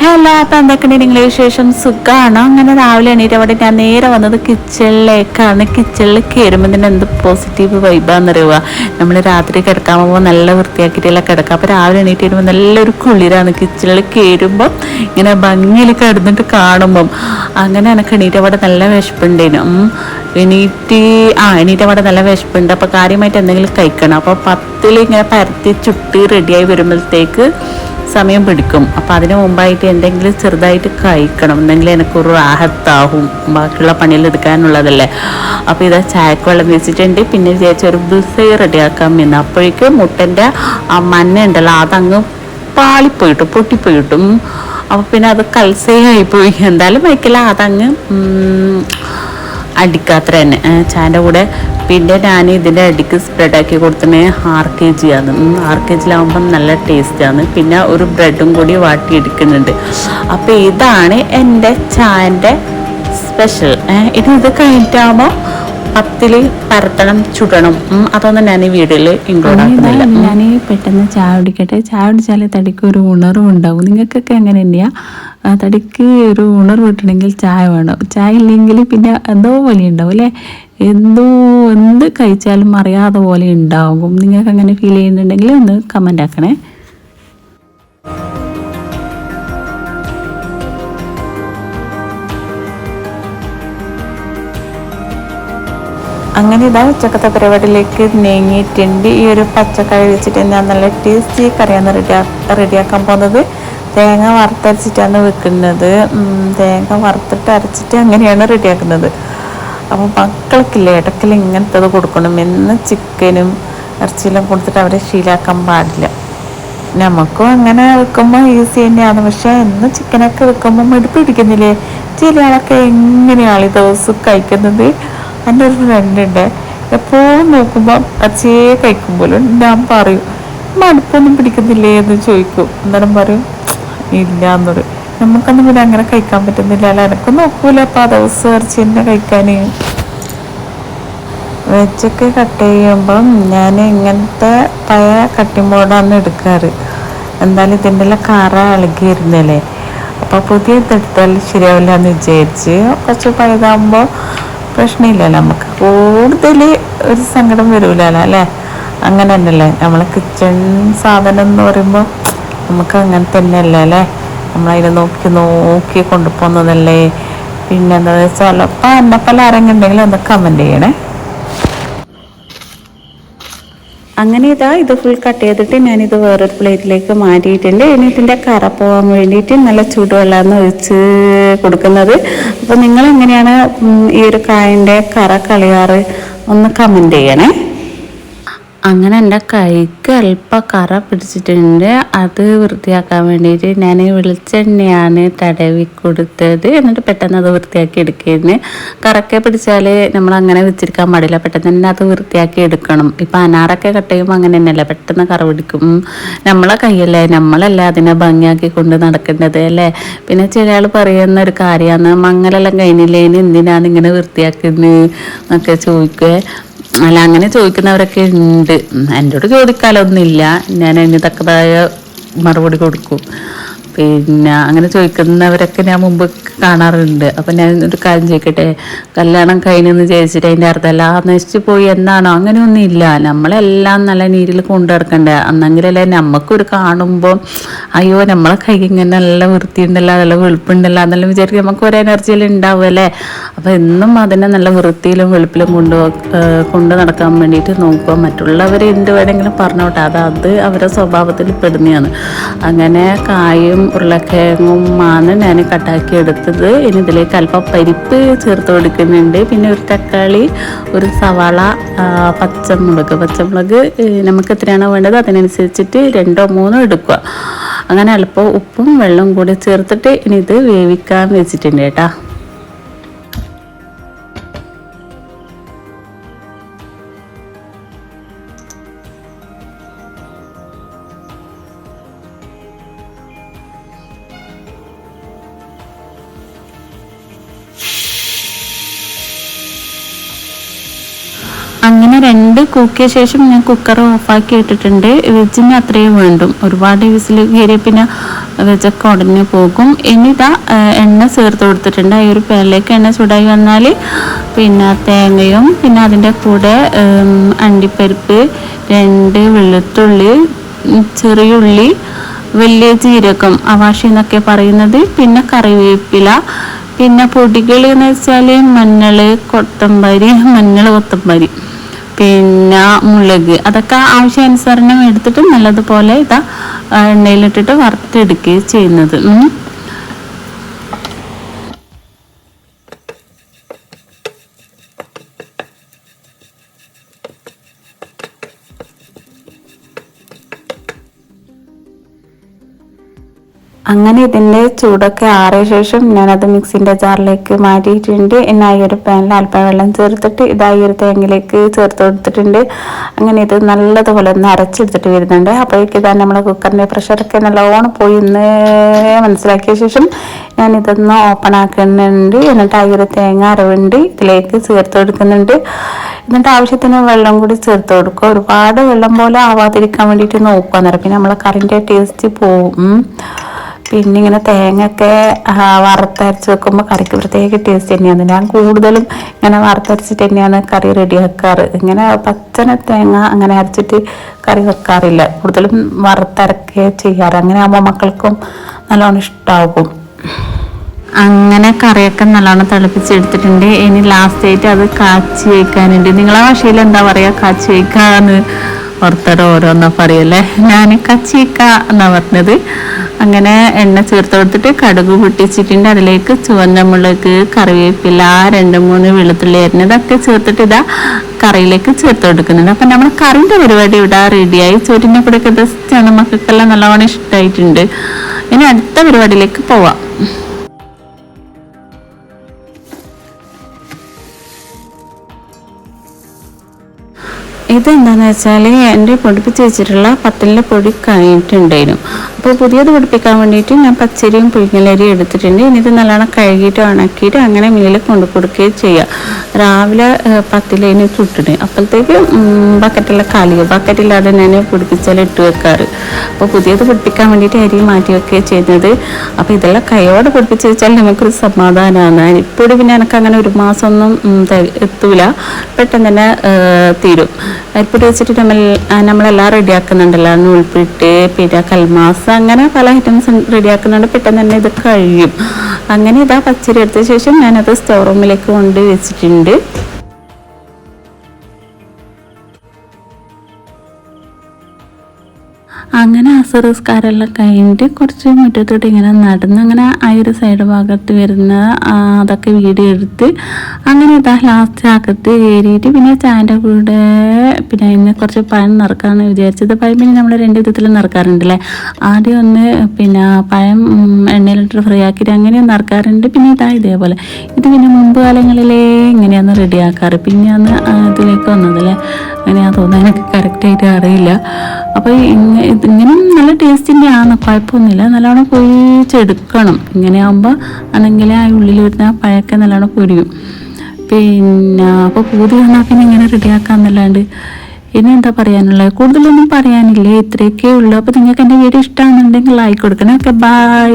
Hello, അപ്പം എന്തൊക്കെയുണ്ട് നിങ്ങളുടെ വിശേഷം? സുഖമാണോ? അങ്ങനെ രാവിലെ എണീറ്റ് അവിടെ ഞാൻ നേരെ വന്നത് കിച്ചണിലേക്കാണ്. കിച്ചണിൽ കയറുമ്പോൾ തന്നെ എന്ത് പോസിറ്റീവ് വൈബാണെന്നറിയുക. നമ്മൾ രാത്രി കിടക്കാൻ പോകുമ്പോൾ നല്ല വൃത്തിയാക്കിയിട്ടെല്ലാം കിടക്കുക. അപ്പോൾ രാവിലെ എണീറ്റ് വരുമ്പോൾ നല്ലൊരു കുളിരാണ്. കിച്ചണിൽ കയറുമ്പം ഇങ്ങനെ ഭംഗിയിൽ കിടന്നിട്ട് കാണുമ്പം അങ്ങനെ എനിക്ക് എണീറ്റ് അവിടെ നല്ല വിശപ്പുണ്ടേനു. എണീറ്റ് അവിടെ നല്ല വിശപ്പുണ്ട്. അപ്പോൾ കാര്യമായിട്ട് എന്തെങ്കിലും കഴിക്കണം. അപ്പോൾ പത്തിൽ ഇങ്ങനെ പരത്തി ചുട്ടി റെഡിയായി വരുമ്പോഴത്തേക്ക് സമയം പിടിക്കും. അപ്പം അതിന് മുമ്പായിട്ട് എന്തെങ്കിലും ചെറുതായിട്ട് കഴിക്കണം, എന്തെങ്കിലും എനിക്കൊരു റാഹത്താവും, ബാക്കിയുള്ള പണിയിൽ എടുക്കാനുള്ളതല്ലേ. അപ്പോൾ ഇതാ ചായക്ക് വെള്ളം വെച്ചിട്ടുണ്ട്. പിന്നെ വിചാരിച്ച ഒരു ബുൾസൈ റെഡിയാക്കാം എന്ന്. അപ്പോഴേക്കും മുട്ടൻ്റെ ആ മഞ്ഞ ഉണ്ടല്ലോ അതങ്ങ് പൊട്ടിപ്പോയിട്ടും. അപ്പോൾ പിന്നെ അത് കൽസയായിപ്പോയി. എന്തായാലും വയ്ക്കില്ല, അതങ്ങ് അടിക്കാത്ര തന്നെ ചായൻ്റെ കൂടെ. പിന്നെ ഞാൻ ഇതിൻ്റെ അടിക്ക് സ്പ്രെഡാക്കി കൊടുത്തത് 6 kg ആണ്. 6 kg ആകുമ്പം നല്ല ടേസ്റ്റാണ്. പിന്നെ ഒരു ബ്രെഡും കൂടി വാട്ടിയെടുക്കുന്നുണ്ട്. അപ്പോൾ ഇതാണ് എൻ്റെ ചായൻ്റെ സ്പെഷ്യൽ. ഇനി ഇത് കഴിഞ്ഞിട്ടാകുമ്പോൾ 10 പരത്തണം, ചുടണം. അതൊന്നും ഞാൻ ഈ വീഡിയോയിൽ ഇൻക്ലൂഡ് ആക്കുന്നില്ല. ഞാൻ പെട്ടെന്ന് ചായ കുടിക്കട്ടെ. ചായ കുടിച്ചാൽ തടിക്ക് ഒരു ഉണർവ് ഉണ്ടാവും. നിങ്ങൾക്കൊക്കെ എങ്ങനെ തന്നെയാ? തടിക്ക് ഒരു ഉണർവ് കിട്ടണമെങ്കിൽ ചായ വേണം. ചായ ഇല്ലെങ്കിൽ പിന്നെ എന്തോ പോലെ ഉണ്ടാവും അല്ലേ? എന്ത് കഴിച്ചാലും അറിയാതെ പോലെ ഉണ്ടാകും. നിങ്ങൾക്ക് അങ്ങനെ ഫീൽ ചെയ്യുന്നുണ്ടെങ്കിൽ ഒന്ന് കമൻ്റ് ആക്കണേ. അങ്ങനെ ഇതാ ഉച്ചക്കത്തെ പരിപാടിയിലേക്ക് നീങ്ങിയിട്ടുണ്ട്. ഈ ഒരു പച്ചക്കറി വെച്ചിട്ട് ഞാൻ നല്ല ടേസ്റ്റി കറിയാണ് റെഡിയാക്കാൻ പോകുന്നത്. തേങ്ങ വറുത്തരച്ചിട്ടാണ് വെക്കുന്നത്. തേങ്ങ വറുത്തിട്ട് അരച്ചിട്ട് അങ്ങനെയാണ് റെഡിയാക്കുന്നത്. അപ്പോൾ മക്കൾക്കില്ലേ ഇടയ്ക്കിൽ ഇങ്ങനത്തത് കൊടുക്കണം. എന്ന് ചിക്കനും ഇറച്ചിയെല്ലാം കൊടുത്തിട്ട് അവരെ ശീലാക്കാൻ പാടില്ല. നമുക്കും അങ്ങനെ വെക്കുമ്പോൾ ഈസി തന്നെയാണ്. പക്ഷേ എന്ന് ചിക്കനൊക്കെ വെക്കുമ്പോൾ മടുപ്പ് പിടിക്കുന്നില്ലേ? ചില ആളൊക്കെ എങ്ങനെയാണ് ഈ ദിവസം കഴിക്കുന്നത്. എൻ്റെ ഒരു ഫ്രണ്ടുണ്ട്, എപ്പോഴും നോക്കുമ്പോൾ ഇറച്ചിയെ കഴിക്കുമ്പോഴും ഞാൻ പറയും മടുപ്പൊന്നും പിടിക്കുന്നില്ലേ എന്ന് ചോദിക്കും. അന്നേരം പറയും ഇല്ല എന്ന് പറയും. നമുക്കൊന്നും പിന്നെ അങ്ങനെ കഴിക്കാൻ പറ്റുന്നില്ല അല്ല, എനക്കും നോക്കൂല. അപ്പോൾ ആ ദിവസം ഇറച്ചി തന്നെ കഴിക്കാൻ. വെച്ചൊക്കെ കട്ട് ചെയ്യുമ്പം ഞാൻ ഇങ്ങനത്തെ പഴയ കട്ടിംഗ് ബോർഡാണ് എടുക്കാറ്. എന്തായാലും ഇതിൻ്റെ എല്ലാം കറ ഇളകിയിരുന്നല്ലേ. അപ്പോൾ പുതിയ എടുത്താൽ ശരിയാവില്ല എന്ന് വിചാരിച്ച് കുറച്ച് പഴയതാകുമ്പോൾ പ്രശ്നമില്ലല്ലോ, നമുക്ക് കൂടുതൽ ഒരു സങ്കടം വരില്ലല്ലോ അല്ലേ? അങ്ങനെ തന്നെയല്ലേ നമ്മളെ കിച്ചൺ സാധനം എന്ന് പറയുമ്പോൾ നമുക്ക് അങ്ങനെ തന്നെയല്ലേ അല്ലേ? നമ്മളതിനെ നോക്കി കൊണ്ടുപോകുന്നതല്ലേ. പിന്നെ എന്താ വെച്ചാൽ അപ്പോൾ എന്നെപ്പോലെ ആരെങ്കിലും ഉണ്ടെങ്കിൽ ഒന്ന് കമൻറ്റ് ചെയ്യണേ. അങ്ങനെ ഇതാ ഇത് ഫുൾ കട്ട് ചെയ്തിട്ട് ഞാനിത് വേറൊരു പ്ലേറ്റിലേക്ക് മാറ്റിയിട്ടുണ്ട്. ഇനി ഇതിൻ്റെ കറ പോകാൻ വേണ്ടിയിട്ട് നല്ല ചൂടുവെള്ളമാണ് ഒഴിച്ച് കൊടുക്കുന്നത്. അപ്പോൾ നിങ്ങളെങ്ങനെയാണ് ഈ ഒരു കായൻ്റെ കറ കളയാറ്? ഒന്ന് കമൻറ്റ് ചെയ്യണേ. അങ്ങനെ എൻ്റെ കൈക്ക് അല്പം കറ പിടിച്ചിട്ടുണ്ട്. അത് വൃത്തിയാക്കാൻ വേണ്ടിയിട്ട് ഞാൻ വെളിച്ചെണ്ണയാണ് തടവി കൊടുത്തത്. എന്നിട്ട് പെട്ടെന്ന് അത് വൃത്തിയാക്കി എടുക്കുന്നു. കറക്കെ പിടിച്ചാൽ നമ്മളങ്ങനെ വെച്ചിരിക്കാൻ പാടില്ല, പെട്ടെന്ന് തന്നെ അത് വൃത്തിയാക്കി എടുക്കണം. ഇപ്പം അനാറൊക്കെ കട്ട് ചെയ്യുമ്പോൾ അങ്ങനെ തന്നെയല്ലേ, പെട്ടെന്ന് കറ പിടിക്കും. നമ്മളെ കൈയല്ലേ, നമ്മളല്ലേ അതിനെ ഭംഗിയാക്കി കൊണ്ട് നടക്കേണ്ടത് അല്ലേ? പിന്നെ ചില ആൾ പറയുന്ന ഒരു കാര്യമാണ്, മങ്ങലെല്ലാം കഴിഞ്ഞില്ലേന് എന്തിനാണ് ഇങ്ങനെ വൃത്തിയാക്കുന്നത് എന്നൊക്കെ ചോദിക്കുക. അല്ല, അങ്ങനെ ചോദിക്കുന്നവരൊക്കെ ഉണ്ട്. എന്നോട് ചോദിക്കാലൊന്നുമില്ല, ഞാൻ അതിന് തക്കതായ മറുപടി കൊടുക്കും. പിന്നെ അങ്ങനെ ചോദിക്കുന്നവരൊക്കെ ഞാൻ മുമ്പ് കാണാറുണ്ട്. അപ്പം ഞാൻ ഒരു കാര്യം ചോദിക്കട്ടെ, കല്യാണം കഴിഞ്ഞെന്ന് വിചാരിച്ചിട്ട് അതിൻ്റെ അർത്ഥമല്ല നശിച്ചു പോയി എന്നാണോ? അങ്ങനെയൊന്നും ഇല്ല. നമ്മളെല്ലാം നല്ല നീരിൽ കൊണ്ടു നടക്കണ്ടേ, അന്നെങ്കിലല്ലേ നമുക്കൊരു കാണുമ്പോൾ അയ്യോ നമ്മളെ കൈ ഇങ്ങനെ നല്ല വൃത്തിയുണ്ടല്ലോ, നല്ല വെളുപ്പുണ്ടല്ലോ എന്നെല്ലാം വിചാരിക്കും. നമുക്ക് ഒരു എനർജിയെല്ലാം ഉണ്ടാവുമല്ലേ? അപ്പോൾ എന്നും അതിനെ നല്ല വൃത്തിയിലും വെളുപ്പിലും കൊണ്ട് നടക്കാൻ വേണ്ടിയിട്ട് നോക്കുക. മറ്റുള്ളവർ എന്ത് വേണമെങ്കിലും പറഞ്ഞോട്ടെ, അത് അവരുടെ സ്വഭാവത്തിൽ പെടുന്നതാണ്. അങ്ങനെ കായും ഉരുളക്കിഴങ്ങും ആണ് ഞാൻ കട്ടാക്കി എടുത്തത്. ഇനി ഇതിലേക്ക് അല്പം പരിപ്പ് ചേർത്ത് കൊടുക്കുന്നുണ്ട്. പിന്നെ ഒരു തക്കാളി, ഒരു സവാള, പച്ചമുളക് നമുക്ക് എത്രയാണോ വേണ്ടത് അതിനനുസരിച്ചിട്ട് 2 or 3 എടുക്കുക. അങ്ങനെ അല്പം ഉപ്പും വെള്ളവും കൂടി ചേർത്തിട്ട് ഇനി ഇത് വേവിക്കാൻ വെച്ചിട്ടുണ്ട് കേട്ടോ. അങ്ങനെ 2 കൂക്കിയ ശേഷം ഞാൻ കുക്കർ ഓഫാക്കി ഇട്ടിട്ടുണ്ട്. വെജിന് അത്രയും വേണ്ടും. ഒരുപാട് വിസിൽ കയറിയ പിന്നെ വെച്ചൊക്കെ ഉടഞ്ഞു പോകും. ഇനി ഇതാ എണ്ണ ചേർത്ത് കൊടുത്തിട്ടുണ്ട്. ഈ ഒരു പാനിലേക്ക് എണ്ണ ചൂടായി വന്നാൽ പിന്നെ തേങ്ങയും പിന്നെ അതിൻ്റെ കൂടെ അണ്ടിപ്പരിപ്പ്, 2 വെളുത്തുള്ളി, ചെറിയുള്ളി, വലിയ ജീരകം, അവാഷി എന്നൊക്കെ പറയുന്നത്, പിന്നെ കറിവേപ്പില, പിന്നെ പൊടികൾ എന്ന് വെച്ചാൽ മഞ്ഞൾ, കൊത്തമ്പരി, പിന്നെ മുളക്, അതൊക്കെ ആവശ്യാനുസരണം എടുത്തിട്ട് നല്ലതുപോലെ ഇതാ എണ്ണയിലിട്ടിട്ട് വറുത്തെടുക്കുകയും ചെയ്യുന്നത്. അങ്ങനെ ഇതിൻ്റെ ചൂടൊക്കെ ആറിയ ശേഷം ഞാനത് മിക്സിൻ്റെ ജാറിലേക്ക് മാറ്റിയിട്ടുണ്ട്. ഇനി ഈ ഒരു പാനിൽ അല്പം വെള്ളം ചേർത്തിട്ട് ഈ ഒരു തേങ്ങയിലേക്ക് ചേർത്ത് കൊടുത്തിട്ടുണ്ട്. അങ്ങനെ ഇത് നല്ലതുപോലെ ഒന്ന് അരച്ചെടുത്തിട്ട് വരുന്നുണ്ട്. അപ്പോഴേക്ക് ഇതാ നമ്മൾ കുക്കറിൻ്റെ പ്രഷറൊക്കെ നല്ലോണം പോയി എന്ന് മനസ്സിലാക്കിയ ശേഷം ഞാനിതൊന്ന് ഓപ്പൺ ആക്കുന്നുണ്ട്. എന്നിട്ട് ഈ ഒരു തേങ്ങ അരവുണ്ട് ഇതിലേക്ക് ചേർത്ത് കൊടുക്കുന്നുണ്ട്. എന്നിട്ട് ആവശ്യത്തിന് വെള്ളം കൂടി ചേർത്ത് കൊടുക്കുക. ഒരുപാട് വെള്ളം പോലെ ആവാതിരിക്കാൻ വേണ്ടിയിട്ട് നോക്കുക. അന്നേരം പിന്നെ നമ്മളെ കറിൻ്റെ ടേസ്റ്റ് പോവും. പിന്നെ ഇങ്ങനെ തേങ്ങയൊക്കെ വറുത്തരച്ച് വെക്കുമ്പോൾ കറിക്ക് പ്രത്യേക ടേസ്റ്റ് തന്നെയാണ്. ഞാൻ കൂടുതലും ഇങ്ങനെ വറുത്തരച്ചിട്ട് തന്നെയാണ് കറി റെഡിയാക്കാറ്. ഇങ്ങനെ പച്ചന തേങ്ങ അങ്ങനെ അരച്ചിട്ട് കറി വെക്കാറില്ല. കൂടുതലും വറുത്തരക്കുകയെ ചെയ്യാറ്. അങ്ങനെ ആകുമ്പോൾ മക്കൾക്കും നല്ലോണം ഇഷ്ടമാകും. അങ്ങനെ കറിയൊക്കെ നല്ലോണം തിളപ്പിച്ചെടുത്തിട്ടുണ്ട്. ഇനി ലാസ്റ്റായിട്ട് അത് കാച്ചി വയ്ക്കാനുണ്ട്. നിങ്ങളെ ഭാഷയിൽ എന്താ പറയുക? കാച്ചി വയ്ക്കാന്ന് ഓരോന്നാ പറയല്ലേ. ഞാൻ കച്ചിക്ക എന്നാ പറഞ്ഞത്. അങ്ങനെ എണ്ണ ചേർത്ത് കൊടുത്തിട്ട് കടുക് പൊട്ടിച്ചിട്ടുണ്ട്. അതിലേക്ക് ചുവന്ന മുളക്, കറിവേപ്പില, 2-3 വെളുത്തുള്ളി അരിഞ്ഞതൊക്കെ ചേർത്തിട്ട് ഇതാ കറിയിലേക്ക് ചേർത്ത് കൊടുക്കുന്നുണ്ട്. അപ്പം നമ്മൾ കറിൻ്റെ പരിപാടി ഇവിടെ റെഡിയായി. ചോറ്റിൻ്റെ കൂടെയൊക്കെ ജസ്റ്റ് മക്കൾക്കെല്ലാം നല്ലവണ്ണം ഇഷ്ടമായിട്ടുണ്ട്. ഇനി അടുത്ത പരിപാടിയിലേക്ക് പോവാം. ഇതെന്താണെന്ന് വെച്ചാൽ എൻ്റെ പൊടിപ്പിച്ച് വെച്ചിട്ടുള്ള പത്തലിൻ്റെ പൊടി കഴിഞ്ഞിട്ടുണ്ടായിരുന്നു. അപ്പോൾ പുതിയത് പൊടിപ്പിക്കാൻ വേണ്ടിയിട്ട് ഞാൻ പച്ചരിയും പുഴുങ്ങലരിയും എടുത്തിട്ടുണ്ട്. ഇനി ഇത് നല്ലോണം കഴുകിയിട്ട് ഉണക്കിയിട്ട് അങ്ങനെ മീനിൽ കൊണ്ടു കൊടുക്കുകയും ചെയ്യാം. രാവിലെ പത്തിലേന് ചുട്ടിട്ട് അപ്പോഴത്തേക്ക് ബക്കറ്റെല്ലാം കാലിയോ ബക്കറ്റില്ലാതെ ഞാൻ പൊടിപ്പിച്ചാൽ ഇട്ട് വെക്കാറ്. അപ്പോൾ പുതിയത് പൊടിപ്പിക്കാൻ വേണ്ടിയിട്ട് അരി മാറ്റി വെക്കുകയും ചെയ്യുന്നത്. അപ്പോൾ ഇതെല്ലാം കൈയോടെ പൊടിപ്പിച്ച് വെച്ചാൽ നമുക്കൊരു സമാധാനമാണ്. ഇപ്പോഴും പിന്നെ എനിക്ക് അങ്ങനെ 1 മാസമൊന്നും എത്തൂല, പെട്ടെന്ന് തന്നെ തീരും. അരിപ്പൊടി വെച്ചിട്ട് നമ്മളെല്ലാം റെഡിയാക്കുന്നുണ്ടല്ലോ. നൂൽപ്പിട്ട്, പിന്നെ കൽമാസ, അങ്ങനെ പല ഐറ്റംസ് റെഡിയാക്കുന്നുണ്ട്. പെട്ടെന്ന് തന്നെ ഇത് കഴിയും. അങ്ങനെ ഇതാ പച്ചരി എടുത്ത ശേഷം ഞാനത് സ്റ്റോർ റൂമിലേക്ക് കൊണ്ട് വെച്ചിട്ടുണ്ട്. അങ്ങനെ അസുറസ്കാരെല്ലാം കഴിഞ്ഞിട്ട് കുറച്ച് മുറ്റത്തോട്ട് ഇങ്ങനെ നടന്ന് അങ്ങനെ ആ ഒരു സൈഡ് ഭാഗത്ത് വരുന്ന അതൊക്കെ വീഡിയോ എടുത്ത് അങ്ങനെ ഇതാ ലാസ്റ്റ് അകത്ത് കയറിയിട്ട് പിന്നെ ചായൻ്റെ കൂടെ പിന്നെ ഇന്ന് കുറച്ച് പഴം നിറക്കാമെന്ന് വിചാരിച്ചത്. പഴം പിന്നെ നമ്മൾ 2 വിധത്തിൽ നിറക്കാറുണ്ടല്ലേ. ആദ്യം ഒന്ന് പിന്നെ പഴം എണ്ണയിലിട്ട് ഫ്രൈ ആക്കിയിട്ട് അങ്ങനെ നിറക്കാറുണ്ട്. പിന്നെ ഇതേപോലെ ഇത് പിന്നെ മുമ്പ് കാലങ്ങളിലേ ഇങ്ങനെയാണ് റെഡിയാക്കാറ്. പിന്നെ അന്ന് ഇതിലേക്ക് വന്നതല്ലേ. അങ്ങനെയാ തോന്നുന്നത്, എനിക്ക് കറക്റ്റായിട്ട് അറിയില്ല. അപ്പോൾ ഇങ്ങനെ നല്ല ടേസ്റ്റിൻ്റെയാണ്, കുഴപ്പമൊന്നുമില്ല. നല്ലോണം പൊരിച്ചെടുക്കണം. ഇങ്ങനെയാകുമ്പോൾ ആണെങ്കിൽ ആ ഉള്ളിൽ വരുന്ന പഴമൊക്കെ നല്ലോണം പൊരിയും. പിന്നെ അപ്പോൾ പൂതി വന്നാൽ പിന്നെ ഇങ്ങനെ റെഡിയാക്കാമെന്നല്ലാണ്ട് ഇനി എന്താ പറയാനുള്ളത്? കൂടുതലൊന്നും പറയാനില്ലേ, ഇത്രയൊക്കെ ഉള്ളൂ. അപ്പോൾ നിങ്ങൾക്ക് എൻ്റെ വീഡിയോ ഇഷ്ടമാണെന്നുണ്ടെങ്കിൽ ലൈക്ക് കൊടുക്കണം. Okay, by.